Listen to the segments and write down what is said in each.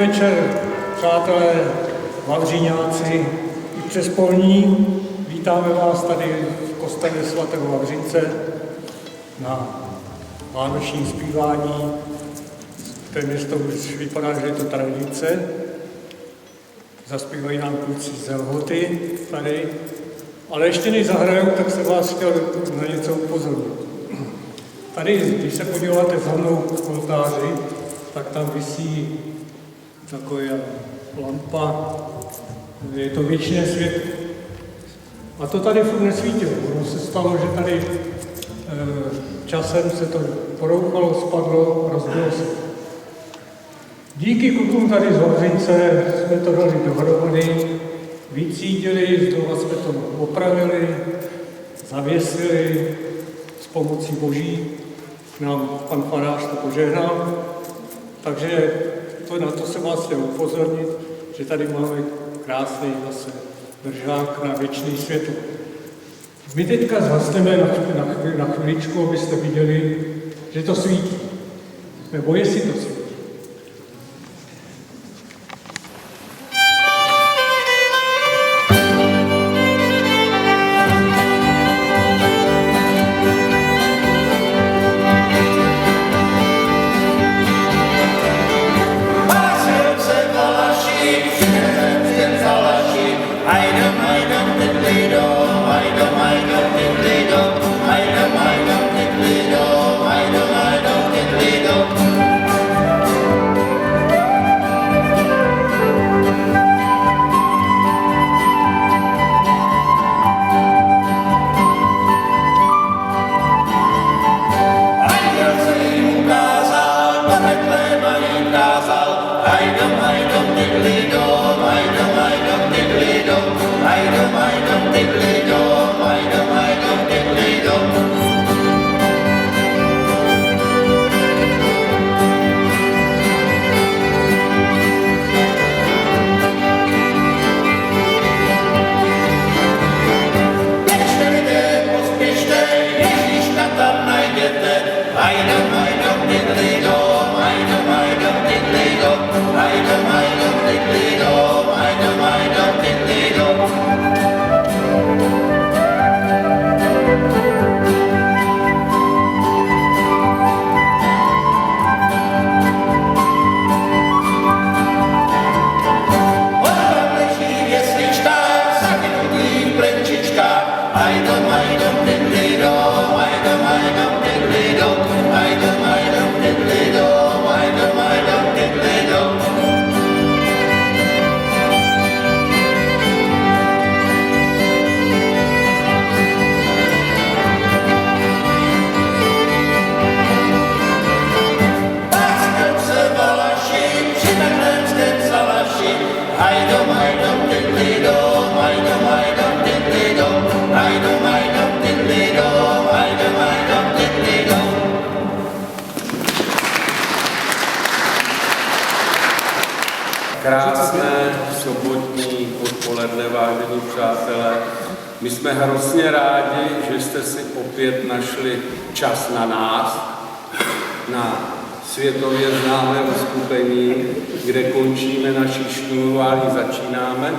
večer, přátelé, Vavříňáci i přespolní. Vítáme vás tady v kostele svatého Vavřince na vánočním zpívání. Téměř to už vypadá, že je to tradice. Zaspívají nám kluci z Lhoty tady. Ale ještě než zahrajou, tak se vás chtěl na něco upozornit. Tady, když se podíváte za mnou k oltáři, tak tam visí taková lampa, je to věčné světlo. A to tady furt nesvítilo. Ono se stalo, že tady časem se to porouchalo, spadlo, rozbilo se. Díky klukům tady z Vavřince jsme to dali dohromady, vycítili, znova jsme to opravili, zavěsili, s pomocí Boží nám pan farář to požehnal. Takže na to se vás chtěl upozornit, že tady máme krásný zase držák na věčný světlo. My teďka zhasneme na chviličku, abyste viděli, že to svítí. Nebo jestli to svítí. Krásné sobotní odpoledne, vážení přátelé. My jsme hrozně rádi, že jste si opět našli čas na nás, na světově známé uskupení, kde končíme naši šňůrování, začínáme,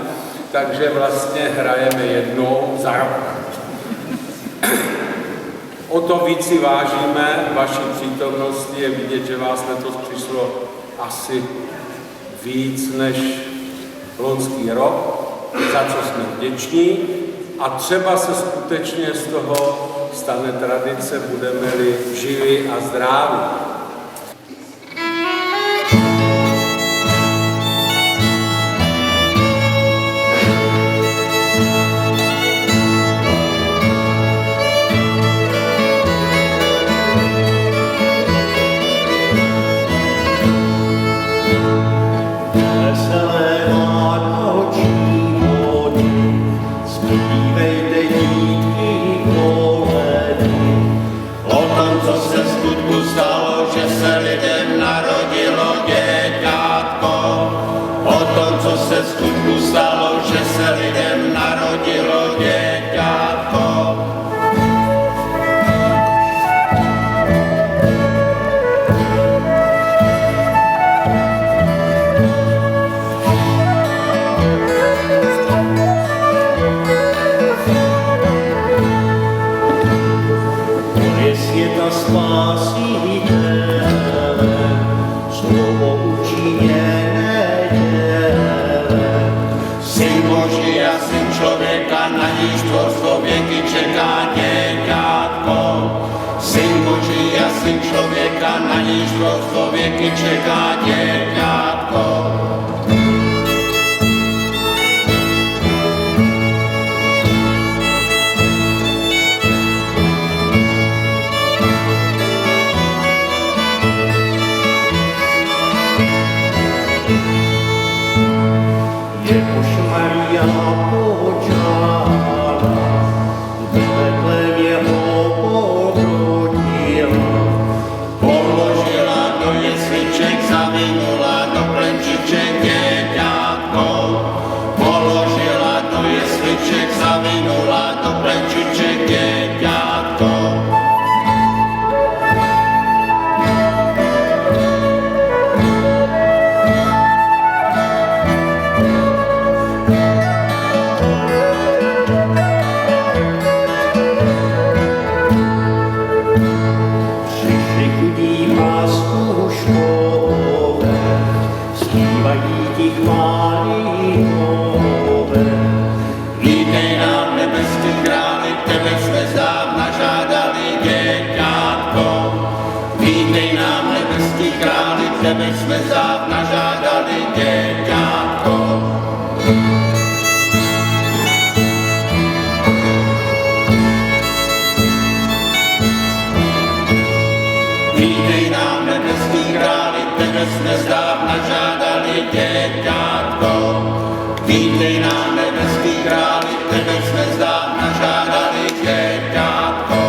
takže vlastně hrajeme jednou za rok. O to víc si vážíme vaší přítomnosti, je vidět, že vás letos přišlo asi víc než loňský rok, za co jsme vděční a třeba se skutečně z toho stane tradice, budeme-li živí a zdraví. Co se skutku stalo, spásitele, slovo učiněné těle. Syn Boží a syn člověka, na níž tvorstvo věky čeká děťátko. Syn Boží a syn člověka, na níž tvorstvo věky čeká děťátko. Jehož Maria počala, v Betlémě ho porodila. Položila do jesliček, zavinula do plenčiček děťátko. Položila do jesliček, zavinula do plenčiček děťátko. Přišli chudí pastuškové, zpívají ti chválí nové. Vítej nám, nebeský králi, tebe jsme zdávna žádali děťátko. Vítej nám, nebeský králi, tebe jsme zdávna žádali děťátko. Vítej nám, nebeský králi, tebe jsme zdávna žádali děťátko. Vítej nám, nebeský králi, tebe jsme zdávna žádali děťátko.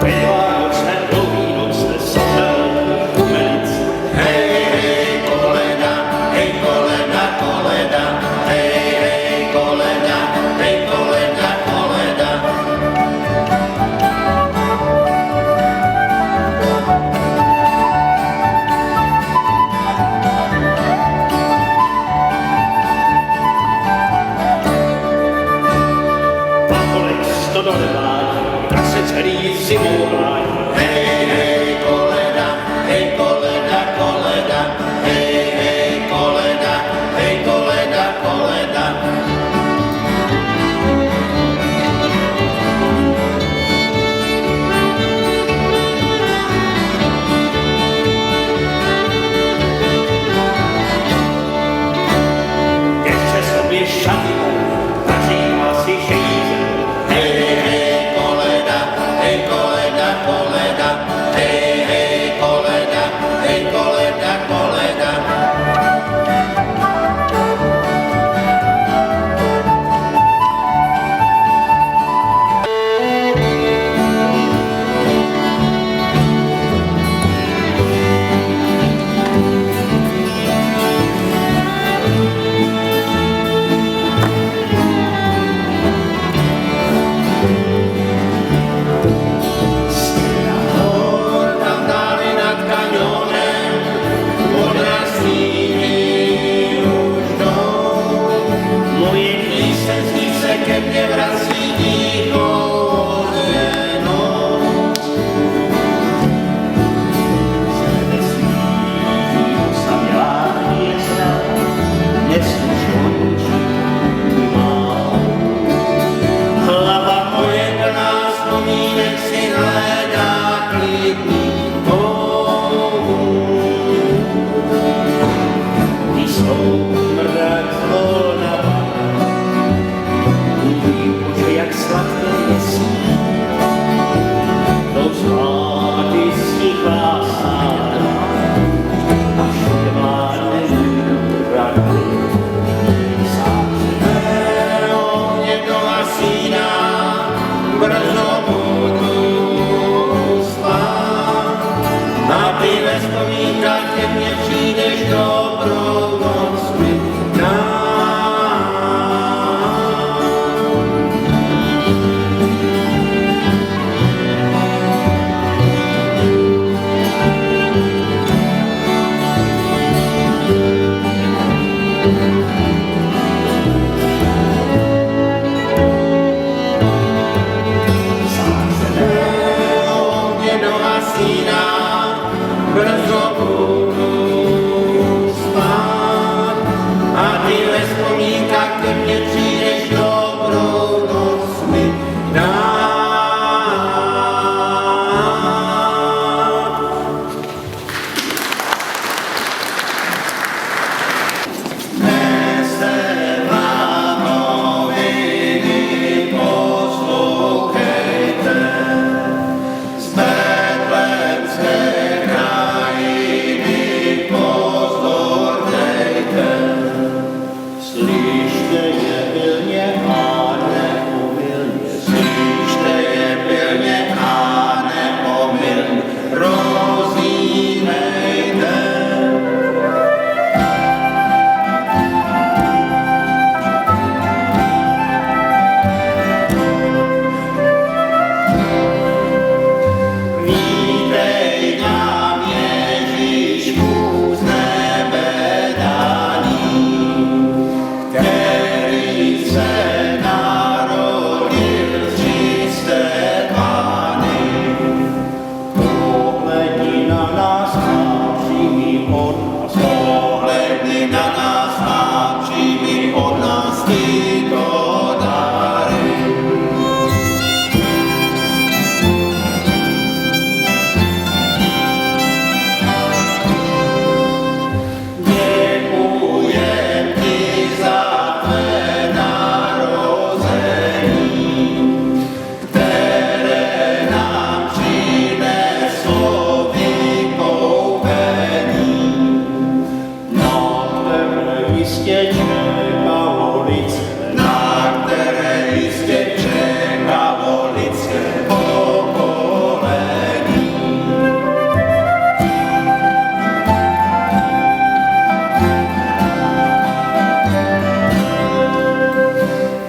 Velikonočné dlouhý noc nesamelý chmelic. Hej, hej, koleda, hej, koleda, koleda. Hej, hej, koleda, hej, koleda, koleda. Pakolek stodole vádí, tak se celý zimou hládí. Hej, hej, koleda, hej, koleda, koleda. Hej, hej, koleda, hej, koleda, koleda. Ještě sobě šatnou, zařímá si šejzel. Hej, hej, koleda, hej, koleda, koleda. Hej, hej, koleda, hej, koleda, koleda. Tam dáli nad kanionem, odraslými už jdou. Moje píseň se ke mně vrací tichou ozvěnou. Osamělá hvězda dnes už končí má. Hlava moje plná vzpomínek si hledá klidný domů. Když jsou mrak zvolna, mluví Bože, jak sladké je sní. To zpáty stichá sáda, a všude vládne rady. Mě to hasíná, brzo budu spát. A ty ve vzpomínkách ke mně přijdeš dobrou noc mi dát. jistě čeká volice, na které jistě čeká volice pokolení.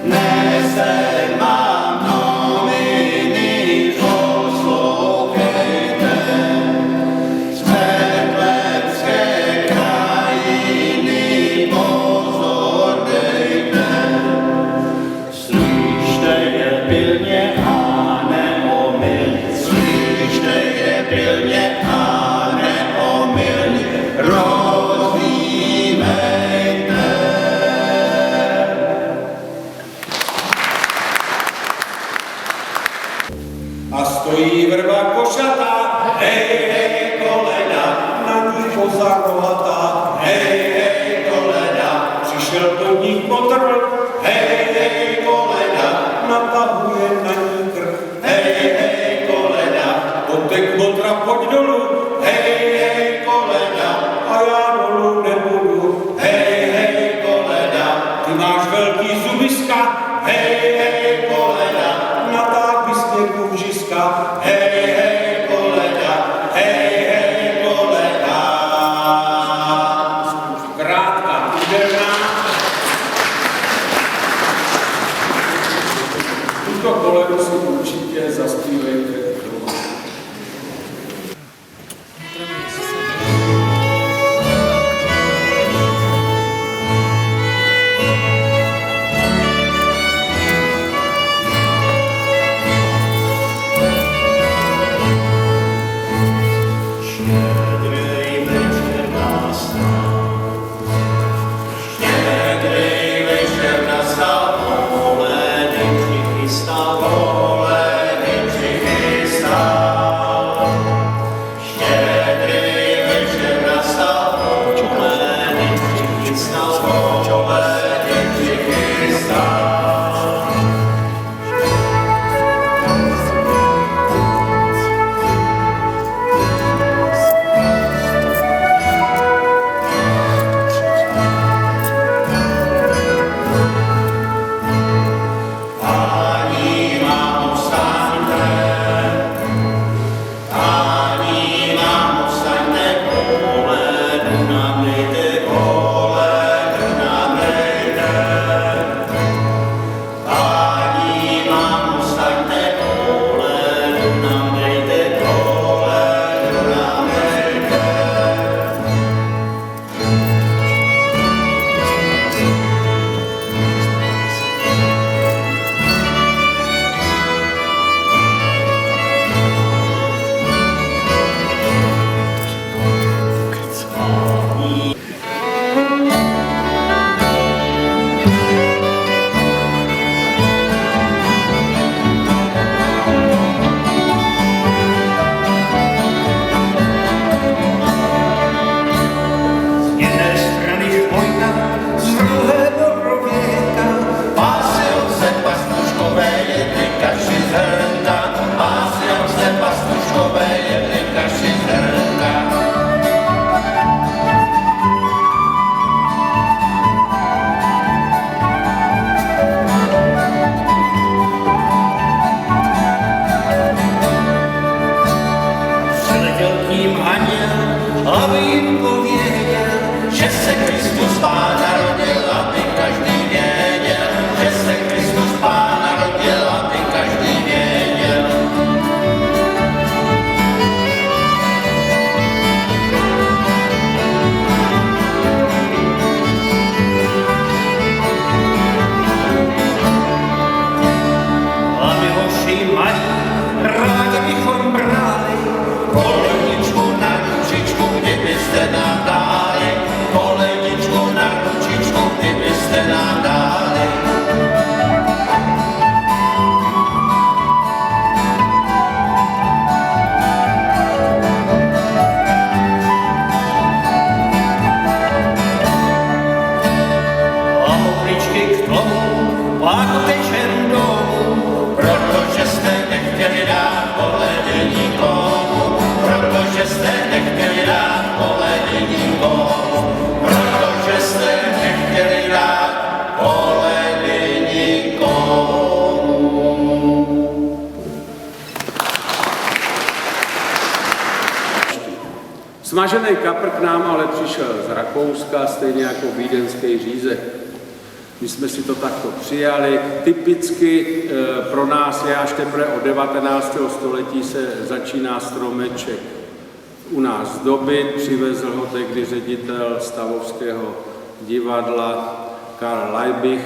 Nese mám noviny, poslouchejte, z Betlémské krajiny pozor dejte. slyšte je pilně a neomylně. Slyšte je pilně a neomylně rozvímejte. A stojí vrba košatá, hej, hej, koleda, na níž koza rohatá, hej, hej, koleda, přišel podnik potrl, hej, hej, koleda, natahuje na ní krk, hej, hej, koleda, potek motra pojď dolů, hej, hej, koleda, a já dolů nebudu, hej, hej, koleda, ty máš velký zubiska, hej, hej, koleda, natáh bys mě kůžiska, hej, hej, koleda, hej, hej, koleda. Krátka, úderná. Tuto koledu si určitě zaspívejte doma. Štědrý večer nastal, Štědrý večer nastal, koledy přichystal, koledy přichystal. Štědrý večer nastal, koledy přichystal, koledy přichystal. Ani mámo vstaňte, ani mámo vstaňte, koledu namejte, koledu namejte. Ani mámo vstaňte, koledu namejte, koledu namejte. z jedné strany švojka, z druhé borověka, Pásy ovce pastuškové, jedli kaši z hrnka. Pásy ovce pastuškové, jedli kaši z hrnka. přiletěl k ním anděl, aby jim pověděl, Že se Kristus Pán narodil, aby každý věděl. Že se Kristus Pán narodil, aby každý věděl. a my hoši mají, rádi bychom brali, Koleničku na ručičku, kdybyste nám dali. Koleničku na ručičku, kdybyste nám dali. a mohličky k tomu, pak tečem domů, Protože jste nechtěli dát koledy nikomu. Protože jste nechtěli dát koledy nikomu. Protože jste nechtěli Svatěný kapr k nám ale přišel z Rakouska, stejně jako vídeňský řízek. My jsme si to takto přijali. Typicky pro nás je až teprve od 19. století se začíná stromeček u nás zdobit. Přivezl ho tehdy ředitel Stavovského divadla Karl Leibich.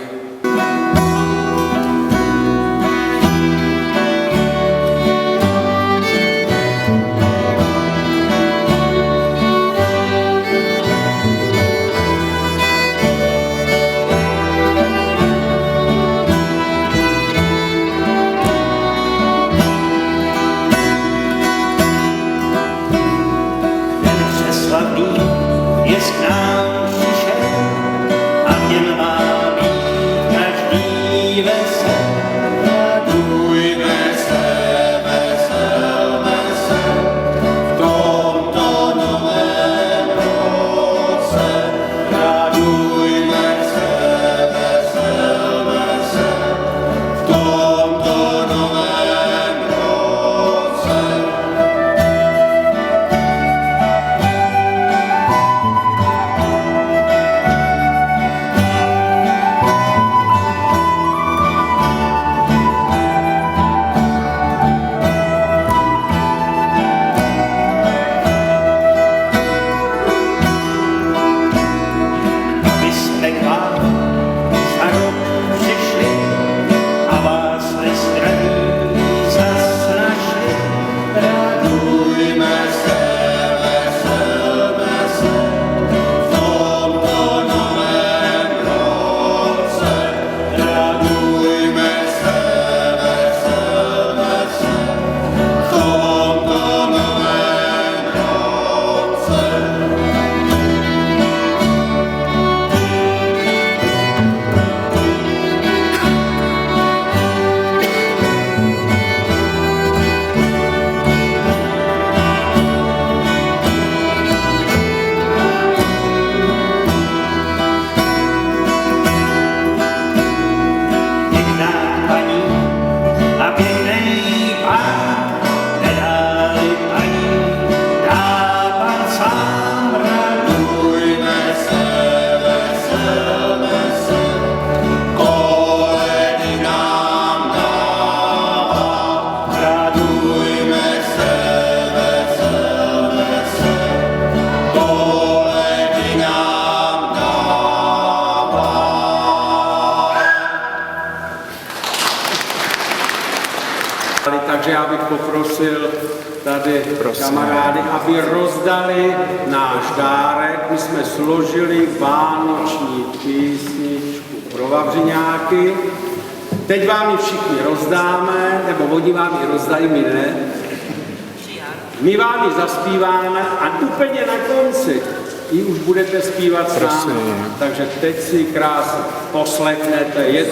Je k nám přišel a měl má být každý vesel. Radujme se, veselme se v tomto novém roce. Radujme se, veselme se v tomto novém roce. My jsme k vám za rok přišli a vás ve zdraví zas našli. Radujme se, veselme se v tomto novém roce. Radujme se, veselme se v tomto novém roce. Pěkná paní a pěkný pán, nedali paní, dá pan sám radu. Radujme se, veselme se, koledy nám dává. Radujme se, veselme se, koledy nám dává. Takže já bych poprosil tady kamarády, aby rozdali náš dárek. My jsme složili vánoční písničku pro Vavřiňáky. Teď vám ji všichni rozdáme, nebo oni vám ji rozdají, my ne. My vám ji zaspíváme a úplně na konci ji už budete zpívat s námi. Takže teď si krásně poslechnete. Je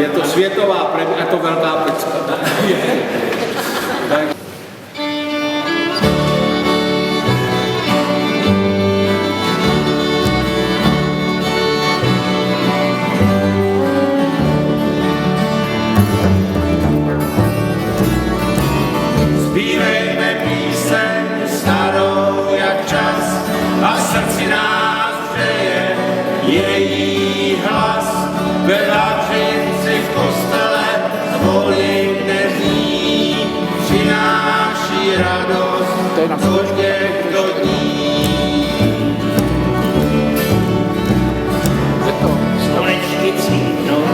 to světová premiéra, je to velká pecka. Tak. Zpívejme píseň starou jak čas a v srdci nás hřeje její hlas. Ve Vavřinci v kostele zvony nezní, přináší radost do těchto dní. Slunečky cvítnou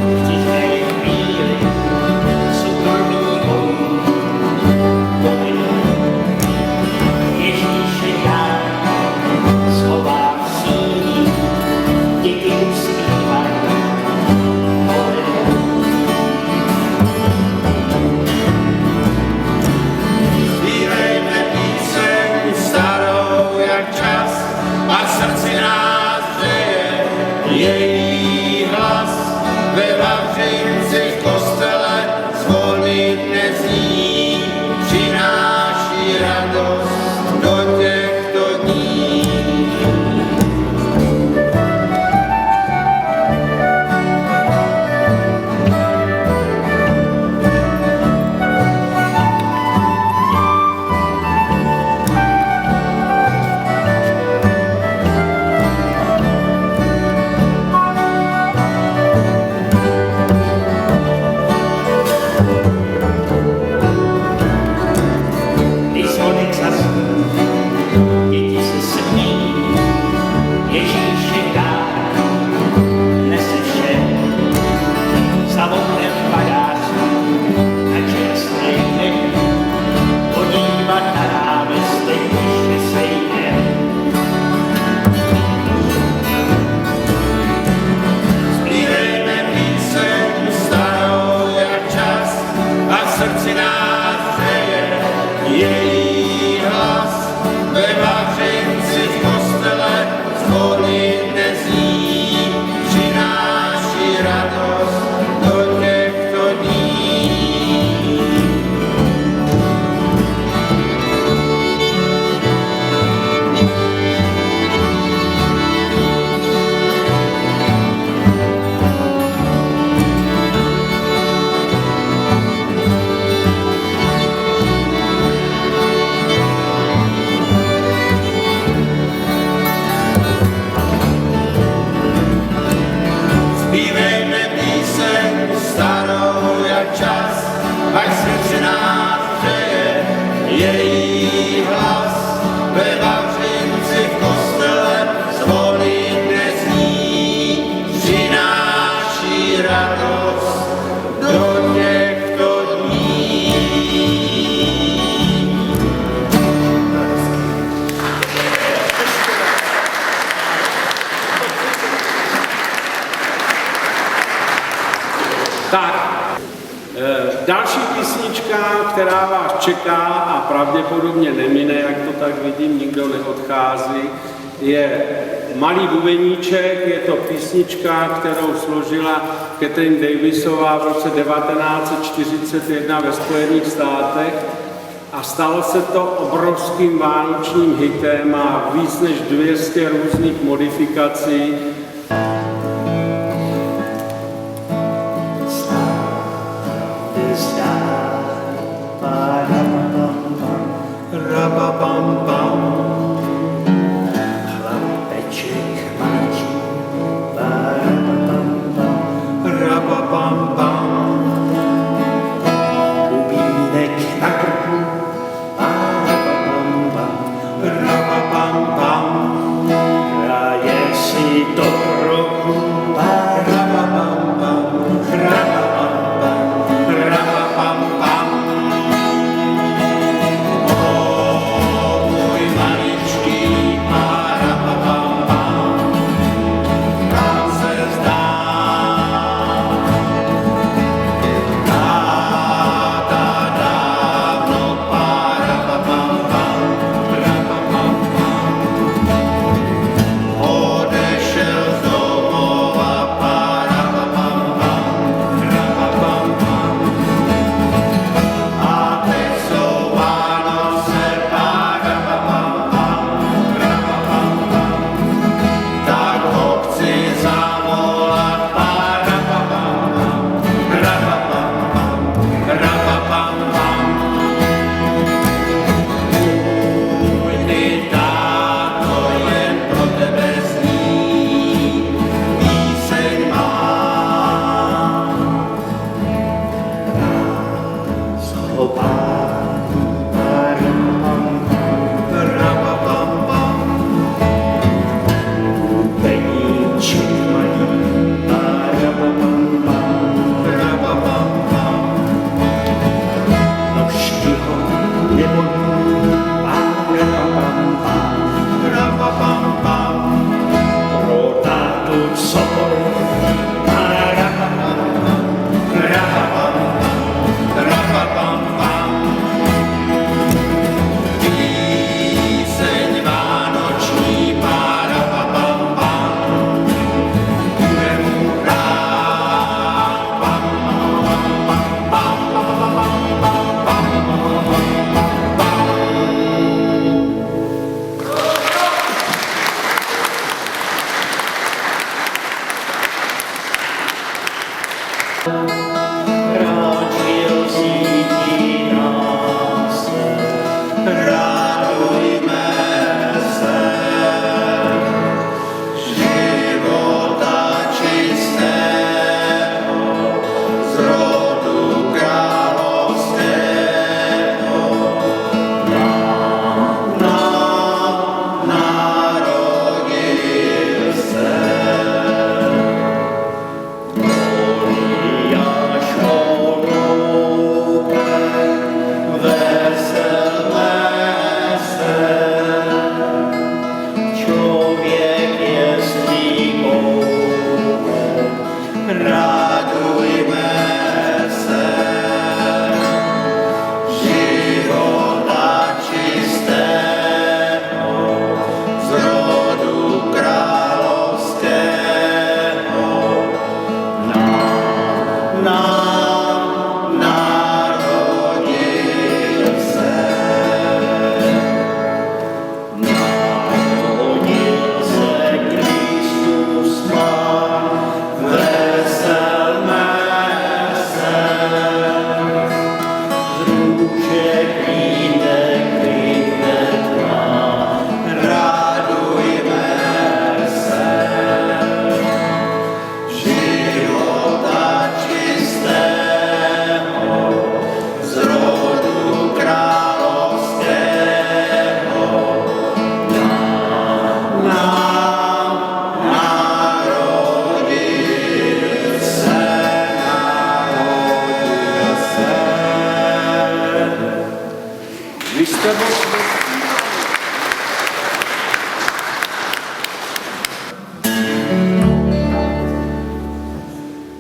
v tiché chvíli, soukromý Ježíše já schová v síni, děti uspívají. Zpívejme píseň starou jak čas a v srdci nás hřeje její hlas. Ve Vavřinci v kostele zvony nezní, přináší radost do těchto dní. Další písnička, která vás čeká a pravděpodobně nemine, jak to tak vidím, nikdo neodchází, je Malý bubeníček. Je to písnička, kterou složila Catherine Davisová v roce 1941 ve Spojených státech a stalo se to obrovským vánočním hitem, má víc než 200 různých modifikací.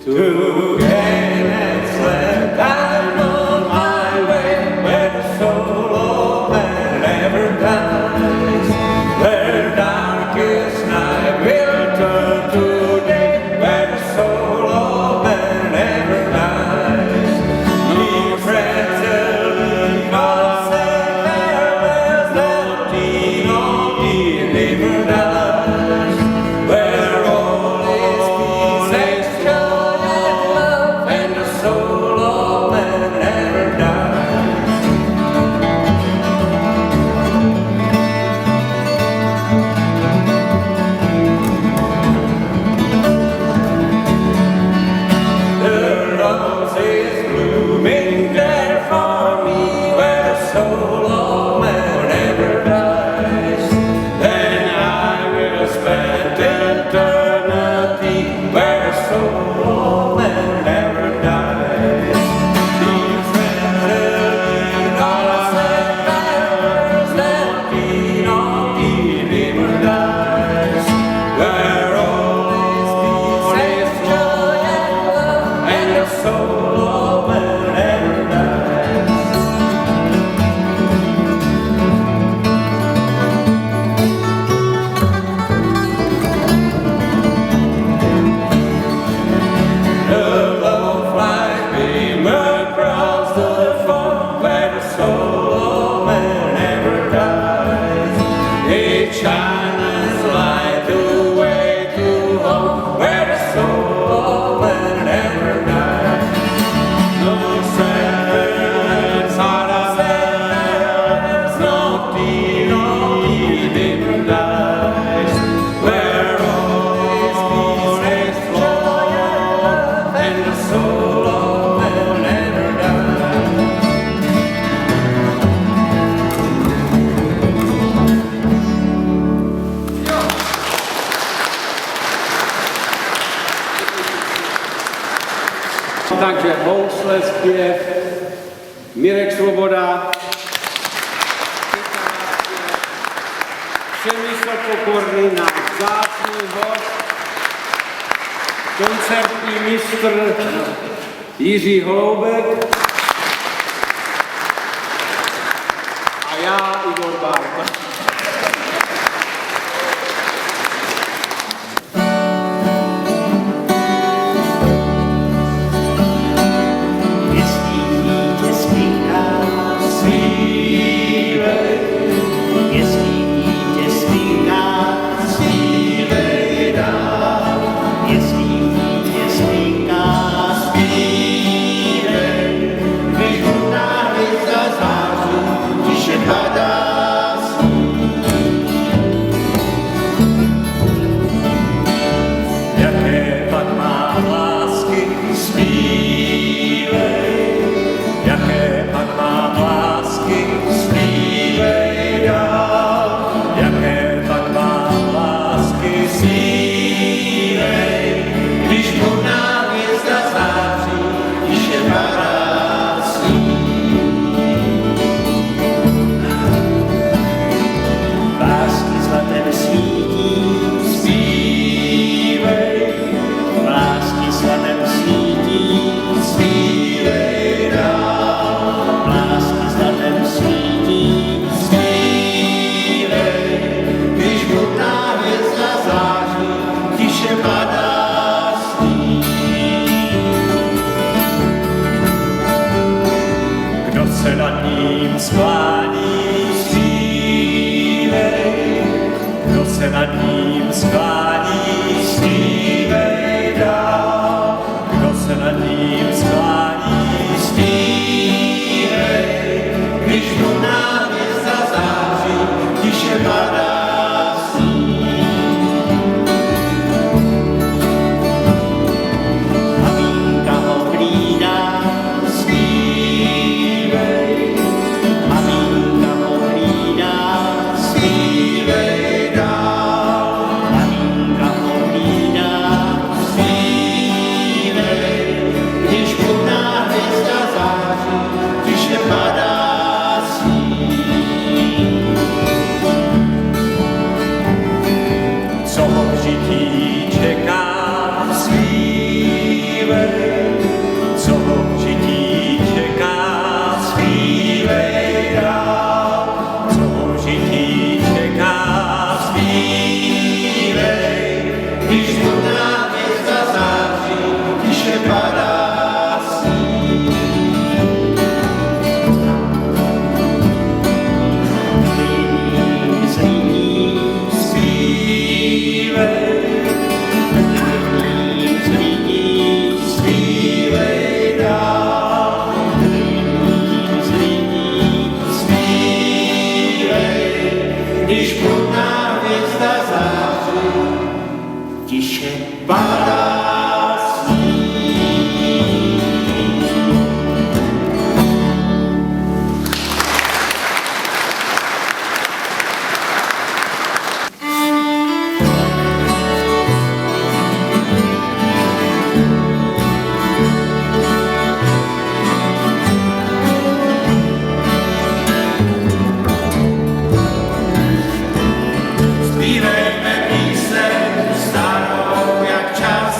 Tu genec letá Takže housle, zpěv, Mirek Svoboda, Přemysl Pokorný, náš vzácný host, koncertní mistr Jiří Holoubek a já, Igor Bárta. Zpívejme píseň starou jak čas,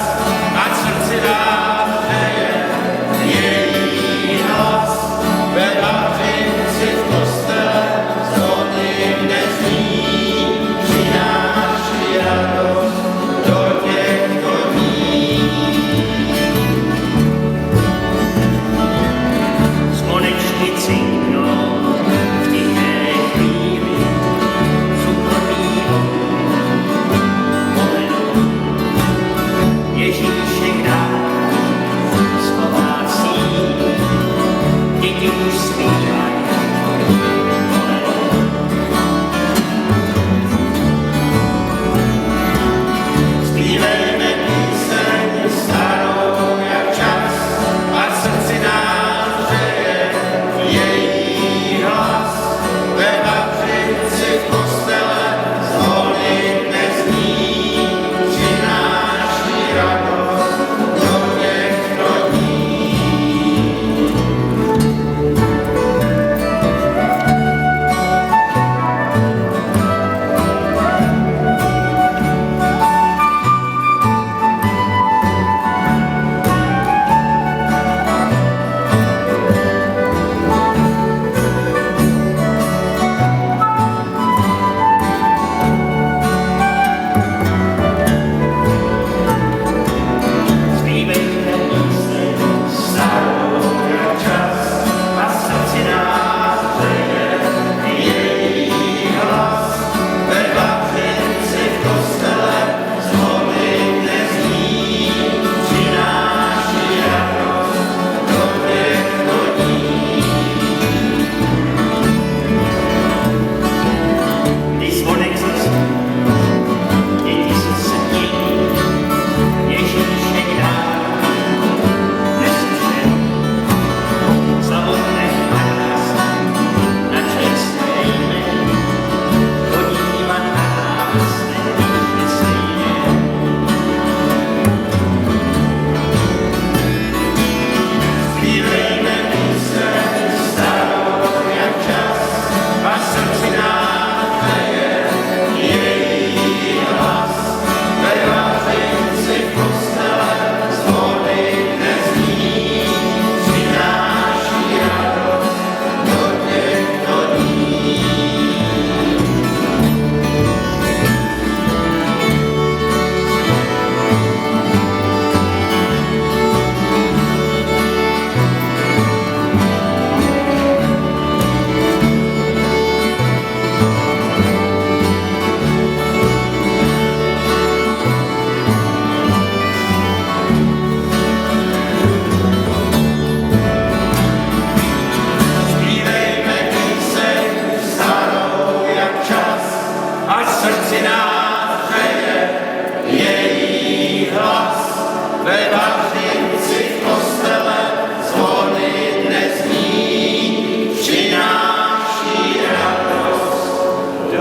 ve Vavřinci v kostele zvony dnes zní, přináší radost do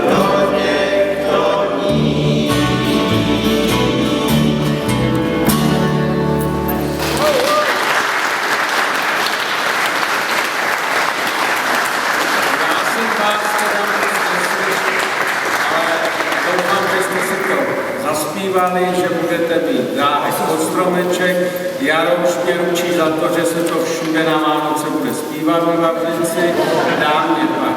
těchto dní. Já jsem vás teda neslyšel, ale doufám, že jste si to zaspívali, že budete mít dárek od stromeček. Jaroš mě ručí za to, že se to všude na Vánoce bude zpívat ve Vavřinci. Dá mě pak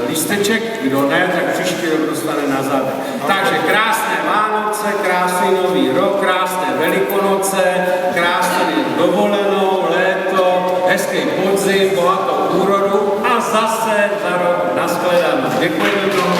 lísteček, kdo ne, tak příští rok dostane na zadek. Takže krásné Vánoce, krásný nový rok, krásné Velikonoce, krásný dovolenou, léto, hezký podzim, bohatou úrodu a zase za rok nashledanou. Děkujeme mnoho.